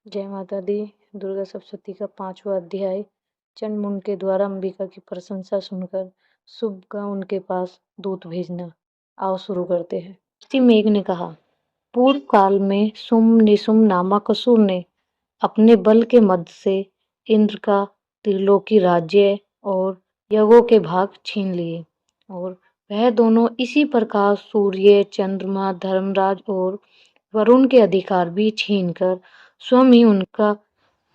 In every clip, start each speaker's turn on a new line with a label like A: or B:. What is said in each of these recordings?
A: जय माता दी। दुर्गा सप्तशती का 5वां अध्याय। चंडमुंड के द्वारा अंबिका की प्रशंसा सुनकर शुभ का उनके पास दूत भेजना। आओ शुरू करते हैं। इसी मेघ ने कहा, पूर्व काल में सुम निशुम नामक असुर ने अपने बल के मद से इंद्र का त्रिलोकी राज्य और यज्ञों के भाग छीन लिए, और वह दोनों इसी प्रकार सूर्य, चंद्रमा, धर्मराज और वरुण के अधिकार भी छीनकर स्वयं ही उनका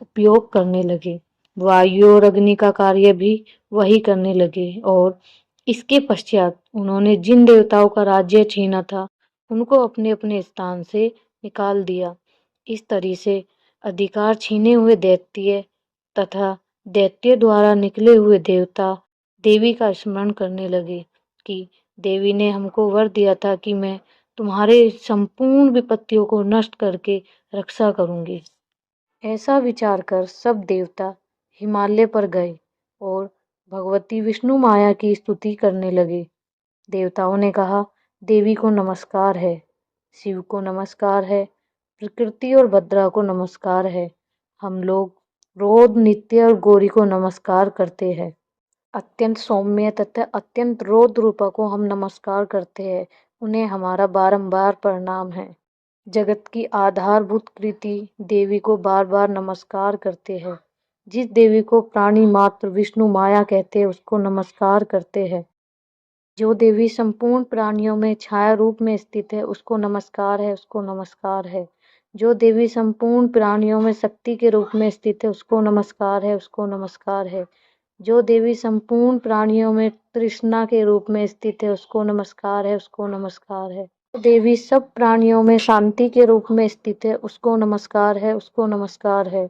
A: उपयोग करने लगे। वायु और अग्नि का कार्य भी वही करने लगे, और इसके पश्चात उन्होंने जिन देवताओं का राज्य छीना था उनको अपने अपने स्थान से निकाल दिया। इस तरह से अधिकार छीने हुए दैत्य तथा दैत्य द्वारा निकले हुए देवता देवी का स्मरण करने लगे कि देवी ने हमको वर दिया था कि मैं तुम्हारे संपूर्ण विपत्तियों को नष्ट करके रक्षा करूंगी। ऐसा विचार कर सब देवता हिमालय पर गए और भगवती विष्णु माया की स्तुति करने लगे। देवताओं ने कहा, देवी को नमस्कार है, शिव को नमस्कार है, प्रकृति और भद्रा को नमस्कार है। हम लोग रोद, नित्य और गौरी को नमस्कार करते हैं। अत्यंत सौम्य तथा अत्यंत रौद्र रूपा को हम नमस्कार करते हैं। उन्हें हमारा बारंबार प्रणाम है। जगत की आधारभूत कृति देवी को बार बार नमस्कार करते हैं। जिस देवी को प्राणी मात्र विष्णु माया कहते हैं उसको नमस्कार करते हैं। जो देवी संपूर्ण प्राणियों में छाया रूप में स्थित है उसको नमस्कार है, उसको नमस्कार है। जो देवी संपूर्ण प्राणियों में शक्ति के रूप में स्थित है उसको नमस्कार है, उसको नमस्कार है। जो देवी संपूर्ण प्राणियों में तृष्णा के रूप में स्थित है उसको नमस्कार है, उसको नमस्कार है। देवी सब प्राणियों में शांति के रूप में स्थित है उसको नमस्कार है, उसको नमस्कार है।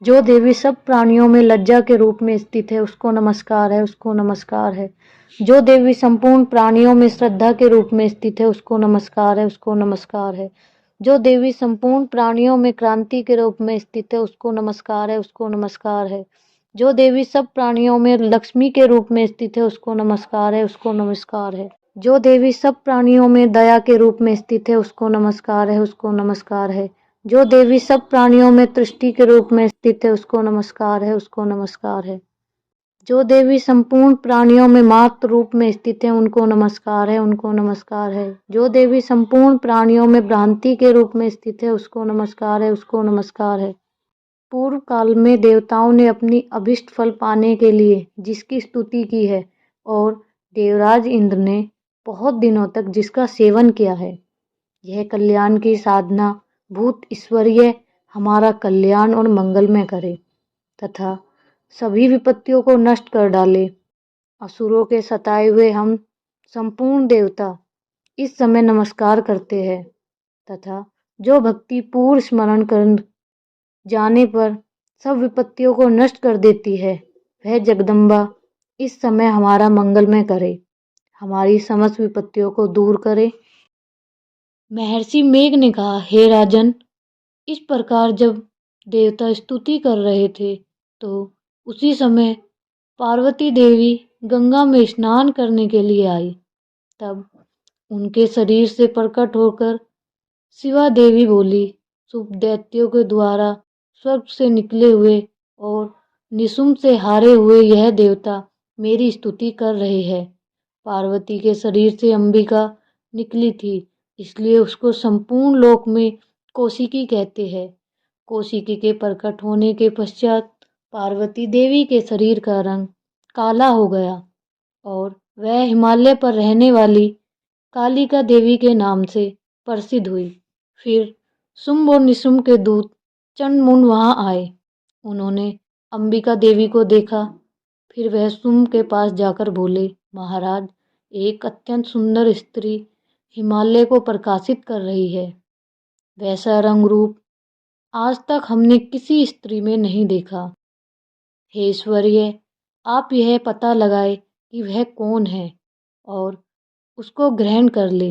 A: जो देवी सब प्राणियों में लज्जा के रूप में स्थित है उसको नमस्कार है, उसको नमस्कार है। जो देवी संपूर्ण प्राणियों में श्रद्धा के रूप में स्थित है उसको नमस्कार है, उसको नमस्कार है। जो देवी संपूर्ण प्राणियों में क्रांति के रूप में स्थित है उसको नमस्कार है, उसको नमस्कार है। जो देवी सब प्राणियों में लक्ष्मी के रूप में स्थित है उसको नमस्कार है, उसको नमस्कार है। जो देवी सब प्राणियों में दया के रूप में स्थित है उसको नमस्कार है, उसको नमस्कार है। जो देवी सब प्राणियों में तुष्टि के रूप में स्थित है उसको नमस्कार है, उसको नमस्कार है। जो देवी संपूर्ण प्राणियों में मात्र रूप में स्थित है उनको नमस्कार है, उनको नमस्कार है। जो देवी संपूर्ण प्राणियों में भ्रांति के रूप में स्थित है उसको नमस्कार है, उसको नमस्कार है। पूर्व काल में देवताओं ने अपनी अभिष्ट फल पाने के लिए जिसकी स्तुति की है और देवराज इंद्र ने बहुत दिनों तक जिसका सेवन किया है, यह कल्याण की साधना भूत ईश्वरीय हमारा कल्याण और मंगलमय करे तथा सभी विपत्तियों को नष्ट कर डाले। असुरों के सताए हुए हम संपूर्ण देवता इस समय नमस्कार करते हैं तथा जो भक्ति पूर्ण स्मरण कर जाने पर सब विपत्तियों को नष्ट कर देती है, वह जगदम्बा इस समय हमारा मंगलमय करे, हमारी समस्त विपत्तियों को दूर करे। महर्षि मेघ ने कहा, हे राजन, इस प्रकार जब देवता स्तुति कर रहे थे तो उसी समय पार्वती देवी गंगा में स्नान करने के लिए आई। तब उनके शरीर से प्रकट होकर शिवा देवी बोली, शुभ दैत्यों के द्वारा स्वर्ग से निकले हुए और निशुम्भ से हारे हुए यह देवता मेरी स्तुति कर रहे हैं। पार्वती के शरीर से अंबिका निकली थी, इसलिए उसको संपूर्ण लोक में कौशिकी कहते हैं। कौशिकी के प्रकट होने के पश्चात पार्वती देवी के शरीर का रंग काला हो गया और वह हिमालय पर रहने वाली कालिका देवी के नाम से प्रसिद्ध हुई। फिर शुंभ और निशुंभ के दूत चंडमुंड वहां आए। उन्होंने अंबिका देवी को देखा। फिर वह शुंभ के पास जाकर बोले, महाराज, एक अत्यंत सुंदर स्त्री हिमालय को प्रकाशित कर रही है। वैसा रंग रूप आज तक हमने किसी स्त्री में नहीं देखा। हे ईश्वरीय, आप यह पता लगाए कि वह कौन है और उसको ग्रहण कर ले।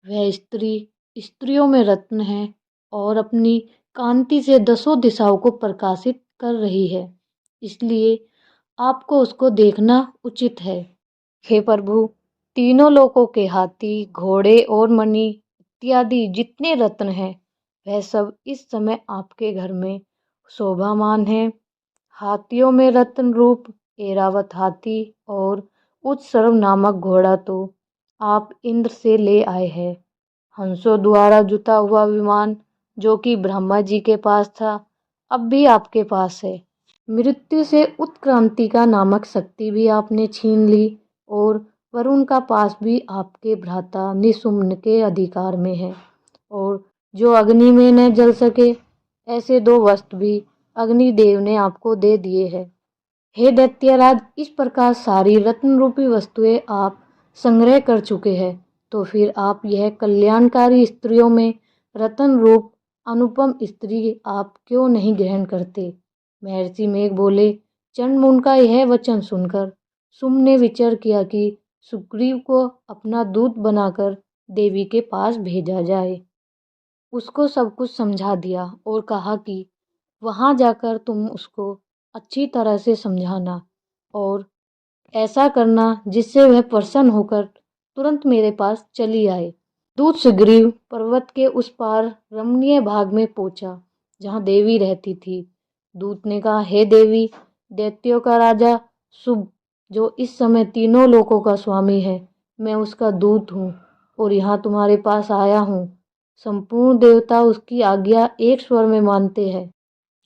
A: वह स्त्री स्त्रियों में रत्न है और अपनी कांति से दसों दिशाओं को प्रकाशित कर रही है, इसलिए आपको उसको देखना उचित है। हे प्रभु, तीनों लोकों के हाथी, घोड़े और मणि इत्यादि जितने रत्न हैं वह सब इस समय आपके घर में शोभामान है। हाथियों में रत्न रूप ऐरावत हाथी और उत्सर्व नामक घोड़ा तो आप इंद्र से ले आए हैं। हंसों द्वारा जुता हुआ विमान जो कि ब्रह्मा जी के पास था, अब भी आपके पास है। मृत्यु से उत्क्रांति का नामक शक्ति भी आपने छीन ली और वरुण का पास भी आपके भ्राता निशुम्न के अधिकार में है। और जो अग्नि में न जल सके ऐसे दो वस्त्र भी अग्निदेव ने आपको दे दिए हैं। हे दैत्यराज, इस प्रकार सारी रत्न रूपी वस्तुएं आप संग्रह कर चुके हैं, तो फिर आप यह कल्याणकारी स्त्रियों में रत्न रूप अनुपम स्त्री आप क्यों नहीं ग्रहण करते? महर्षि मेघ बोले। चंडमुंड का यह वचन सुनकर सुम्न ने विचार किया कि सुग्रीव को अपना दूत बनाकर देवी के पास भेजा जाए। उसको सब कुछ समझा दिया और कहा कि वहां जाकर तुम उसको अच्छी तरह से समझाना और ऐसा करना जिससे वह प्रसन्न होकर तुरंत मेरे पास चली आए। दूत सुग्रीव पर्वत के उस पार रमणीय भाग में पहुंचा जहां देवी रहती थी। दूत ने कहा, हे देवी, दैत्यों का राजा शुभ जो इस समय तीनों लोकों का स्वामी है, मैं उसका दूत हूँ और यहाँ तुम्हारे पास आया हूँ। संपूर्ण देवता उसकी आज्ञा एक स्वर में मानते हैं।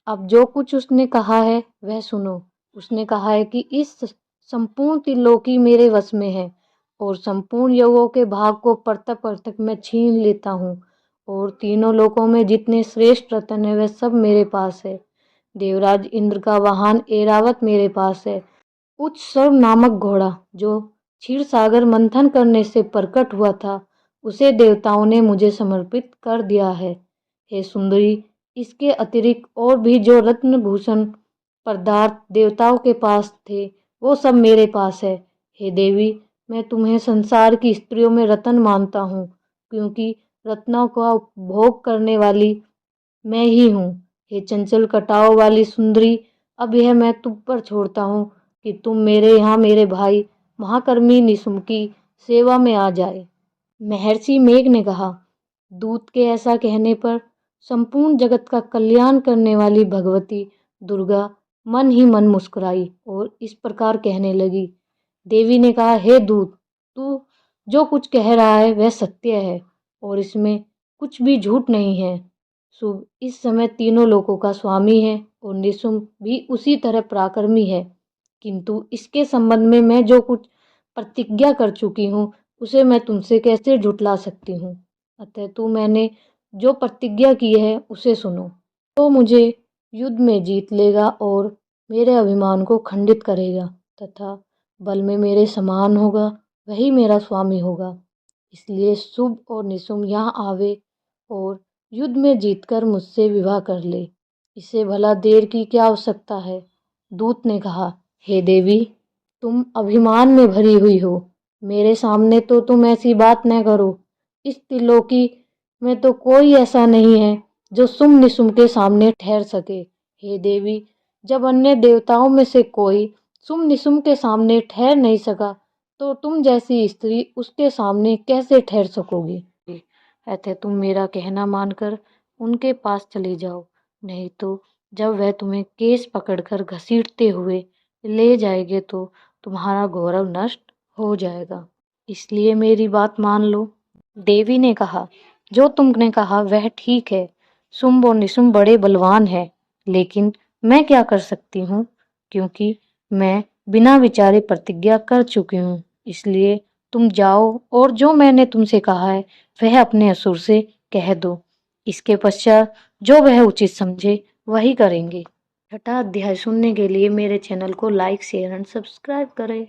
A: अब जो कुछ उसने कहा है वह सुनो। उसने कहा है कि इस संपूर्ण त्रिलोकी मेरे वश में है और संपूर्ण योगों के भाग को परतक परतक मैं छीन लेता हूँ और तीनों लोकों में जितने श्रेष्ठ रत्न है वह सब मेरे पास है। देवराज इंद्र का वाहन ऐरावत मेरे पास है। उत्सर्ग नामक घोड़ा जो क्षीर सागर मंथन करने से प्रकट हुआ था, उसे देवताओं ने मुझे समर्पित कर दिया है। हे सुंदरी, इसके अतिरिक्त और भी जो रत्न भूषण पदार्थ देवताओं के पास थे वो सब मेरे पास है। हे देवी, मैं तुम्हें संसार की स्त्रियों में रत्न मानता हूँ क्योंकि रत्नों का उपभोग करने वाली मैं ही हूँ। हे चंचल कटाव वाली सुंदरी, अब यह मैं तुम पर छोड़ता हूँ कि तुम मेरे यहाँ मेरे भाई महाकर्मी निशुम्भ की सेवा में आ जाए। महर्षि मेघ ने कहा। दूत के ऐसा कहने पर संपूर्ण जगत का कल्याण करने वाली भगवती दुर्गा मन ही मन मुस्कुराई और इस प्रकार कहने लगी। देवी ने कहा, हे दूत, तू जो कुछ कह रहा है वह सत्य है और इसमें कुछ भी झूठ नहीं है। शुभ इस समय तीनों लोकों का स्वामी है और निशुम्भ भी उसी तरह पराक्रमी है, किंतु इसके संबंध में मैं जो कुछ प्रतिज्ञा कर चुकी हूँ उसे मैं तुमसे कैसे झुठला सकती हूँ। अतः तू मैंने जो प्रतिज्ञा की है उसे सुनो। तो मुझे युद्ध में जीत लेगा और मेरे अभिमान को खंडित करेगा तथा बल में मेरे समान होगा, वही मेरा स्वामी होगा। इसलिए शुभ और निशुम्भ यहाँ आवे और युद्ध में जीतकर मुझसे विवाह कर ले। इसे भला देर की क्या आवश्यकता है? दूत ने कहा, हे देवी, तुम अभिमान में भरी हुई हो, मेरे सामने तो तुम ऐसी बात न करो। इस त्रिलोकी में तो कोई ऐसा नहीं है जो सुम निशुम्भ के सामने ठहर सके। हे देवी, जब अन्य देवताओं में से कोई सुम निशुम्भ के सामने ठहर नहीं सका तो तुम जैसी स्त्री उसके सामने कैसे ठहर सकोगी? अतः तुम मेरा कहना मानकर उनके पास चले जाओ, नहीं तो जब वह तुम्हें केस पकड़कर घसीटते हुए ले जाएंगे तो तुम्हारा गौरव नष्ट हो जाएगा। इसलिए मेरी बात मान लो। देवी ने कहा, जो तुमने कहा वह ठीक है। शुंभ और निशुंभ बड़े बलवान हैं, लेकिन मैं क्या कर सकती हूँ, क्योंकि मैं बिना विचारे प्रतिज्ञा कर चुकी हूँ। इसलिए तुम जाओ और जो मैंने तुमसे कहा है वह अपने असुर से कह दो। इसके पश्चात जो वह उचित समझे वही करेंगे। छठा अध्याय सुनने के लिए मेरे चैनल को लाइक, शेयर एंड सब्सक्राइब करें।